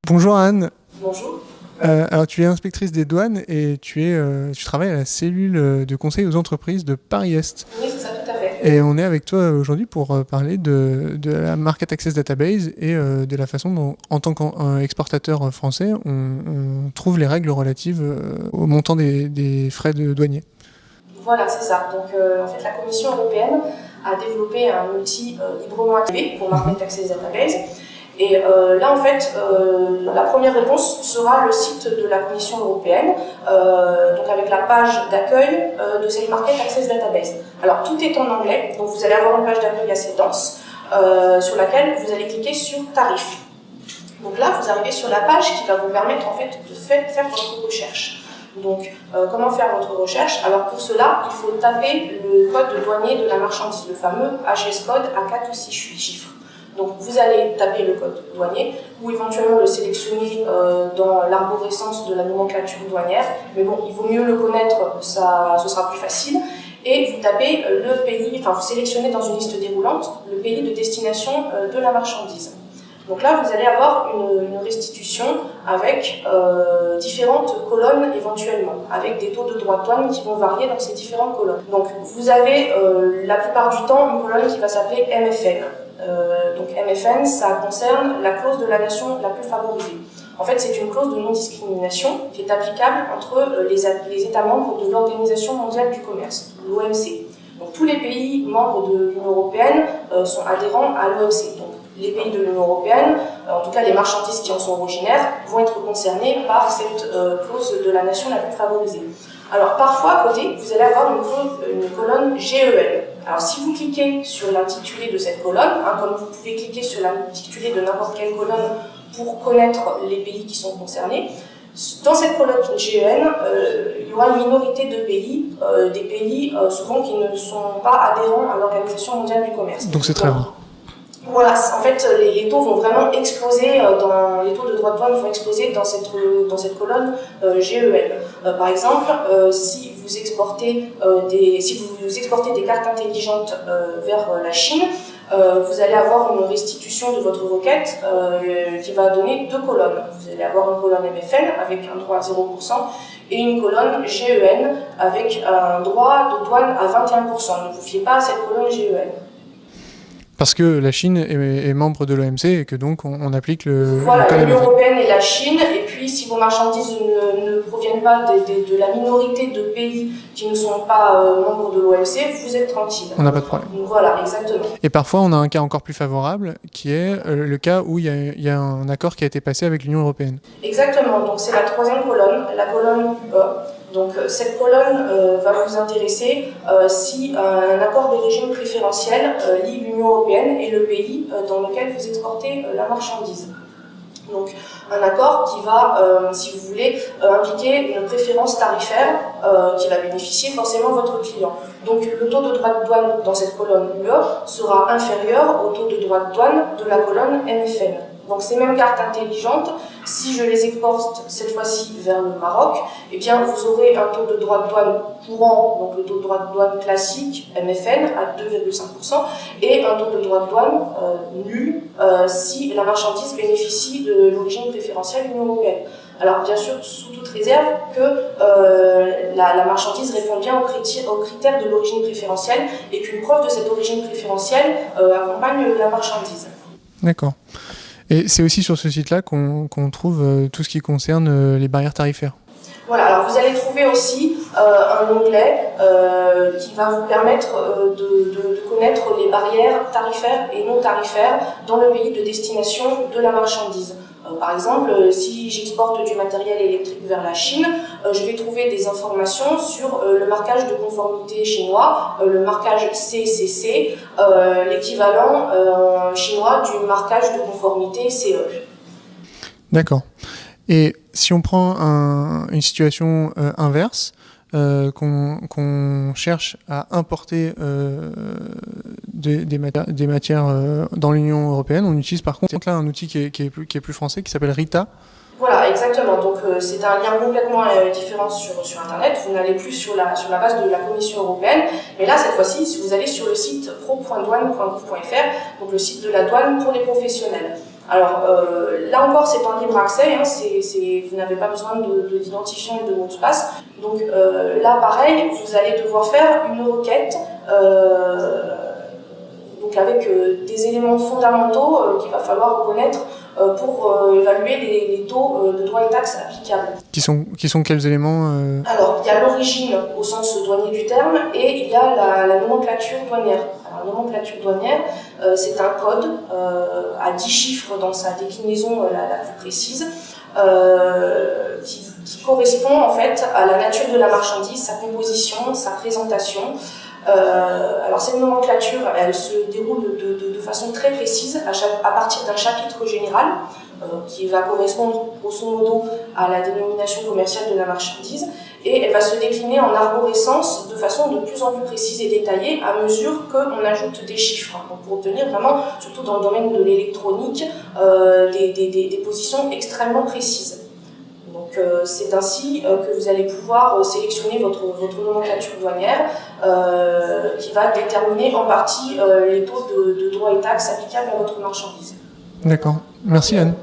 Bonjour Anne. Bonjour. Alors tu es inspectrice des douanes et tu travailles à la cellule de conseil aux entreprises de Paris-Est. Oui, c'est ça, tout à fait. Et on est avec toi aujourd'hui pour parler de la Market Access Database et de la façon dont, en tant qu'exportateur français, on trouve les règles relatives au montant des frais de douanier. Voilà, c'est ça. Donc, en fait, la Commission européenne a développé un outil librement accessible pour Market Access Database. Et là, en fait, la première réponse sera le site de la Commission européenne, donc avec la page d'accueil de cette Market Access Database. Alors, tout est en anglais, donc vous allez avoir une page d'accueil assez dense, sur laquelle vous allez cliquer sur Tarifs. Donc là, vous arrivez sur la page qui va vous permettre, en fait, de faire votre recherche. Donc, comment faire votre recherche? Alors, pour cela, il faut taper le code douanier de la marchandise, le fameux HS code à 4 ou 6 chiffres. Donc vous allez taper le code douanier ou éventuellement le sélectionner dans l'arborescence de la nomenclature douanière. Mais bon, il vaut mieux le connaître, ce sera plus facile. Et vous tapez le pays, enfin vous sélectionnez dans une liste déroulante le pays de destination de la marchandise. Donc là, vous allez avoir une restitution avec différentes colonnes éventuellement, avec des taux de droits de douane qui vont varier dans ces différentes colonnes. Donc vous avez la plupart du temps une colonne qui va s'appeler MFN. Donc MFN, ça concerne la clause de la nation la plus favorisée. En fait, c'est une clause de non-discrimination qui est applicable entre les États membres de l'Organisation mondiale du commerce, l'OMC. Donc tous les pays membres de l'Union européenne sont adhérents à l'OMC. Donc les pays de l'Union européenne, en tout cas les marchandises qui en sont originaires, vont être concernées par cette clause de la nation la plus favorisée. Alors parfois, à côté, vous allez avoir une colonne GEN. Alors si vous cliquez sur l'intitulé de cette colonne, comme vous pouvez cliquer sur l'intitulé de n'importe quelle colonne pour connaître les pays qui sont concernés, dans cette colonne GEN, il y aura une minorité de pays, des pays souvent qui ne sont pas adhérents à l'Organisation mondiale du commerce. Donc c'est très rare. Voilà, en fait, les taux vont vraiment exploser, les taux de droits de douane vont exploser dans cette colonne GEN. Par exemple, si vous exportez des cartes intelligentes vers la Chine, vous allez avoir une restitution de votre requête qui va donner deux colonnes. Vous allez avoir une colonne MFN avec un droit à 0% et une colonne GEN avec un droit de douane à 21%. Ne vous fiez pas à cette colonne GEN. Parce que la Chine est membre de l'OMC et que donc on applique le Voilà, l'Union européenne et la Chine, et puis si vos marchandises ne proviennent pas de la minorité de pays qui ne sont pas membres de l'OMC, vous êtes tranquille. On n'a pas de problème. Voilà, exactement. Et parfois on a un cas encore plus favorable qui est le cas où il y a un accord qui a été passé avec l'Union européenne. Exactement, donc c'est la troisième colonne, la colonne UE. Donc cette colonne va vous intéresser si un accord de régime préférentiel lie l'Union européenne et le pays dans lequel vous exportez la marchandise. Donc un accord qui va, si vous voulez, impliquer une préférence tarifaire qui va bénéficier forcément votre client. Donc le taux de droit de douane dans cette colonne UE sera inférieur au taux de droit de douane de la colonne MFN. Donc ces mêmes cartes intelligentes, si je les exporte cette fois-ci vers le Maroc, eh bien vous aurez un taux de droit de douane courant, donc le taux de droit de douane classique, MFN, à 2,5%, et un taux de droit de douane nul si la marchandise bénéficie de l'origine préférentielle de l'Union européenne. Alors bien sûr, sous toute réserve que la marchandise répond bien aux critères de l'origine préférentielle et qu'une preuve de cette origine préférentielle accompagne la marchandise. D'accord. Et c'est aussi sur ce site-là qu'on trouve tout ce qui concerne les barrières tarifaires. Voilà, alors vous allez trouver aussi un onglet qui va vous permettre de connaître les barrières tarifaires et non tarifaires dans le pays de destination de la marchandise. Par exemple, si j'exporte du matériel électrique vers la Chine, je vais trouver des informations sur le marquage de conformité chinois, le marquage CCC, l'équivalent chinois du marquage de conformité CE. D'accord. Et si on prend une situation inverse, qu'on cherche à importer des matières dans l'Union européenne, on utilise par contre là un outil qui est plus français, qui s'appelle RITA. Voilà, exactement. Donc c'est un lien complètement différent sur Internet. Vous n'allez plus sur la base de la Commission européenne, mais là cette fois-ci, si vous allez sur le site pro.douane.gouv.fr, donc le site de la douane pour les professionnels. Alors là encore, c'est en libre accès, hein, vous n'avez pas besoin d'identifiant et de mot de passe. Donc là, pareil, vous allez devoir faire une requête donc avec des éléments fondamentaux qu'il va falloir reconnaître pour évaluer les taux de droits et taxes applicables. Qui sont quels éléments Alors, il y a l'origine au sens douanier du terme et il y a la nomenclature douanière. Alors, la nomenclature douanière, c'est un code à 10 chiffres dans sa déclinaison la plus précise qui correspond en fait à la nature de la marchandise, sa composition, sa présentation. Alors cette nomenclature, elle se déroule de façon très précise à partir d'un chapitre général qui va correspondre grosso modo à la dénomination commerciale de la marchandise et elle va se décliner en arborescence de façon de plus en plus précise et détaillée à mesure qu'on ajoute des chiffres. Donc pour obtenir vraiment, surtout dans le domaine de l'électronique, des positions extrêmement précises. Donc c'est ainsi que vous allez pouvoir sélectionner votre nomenclature douanière qui va déterminer en partie les taux de droits et taxes applicables à votre marchandise. D'accord. Merci Anne.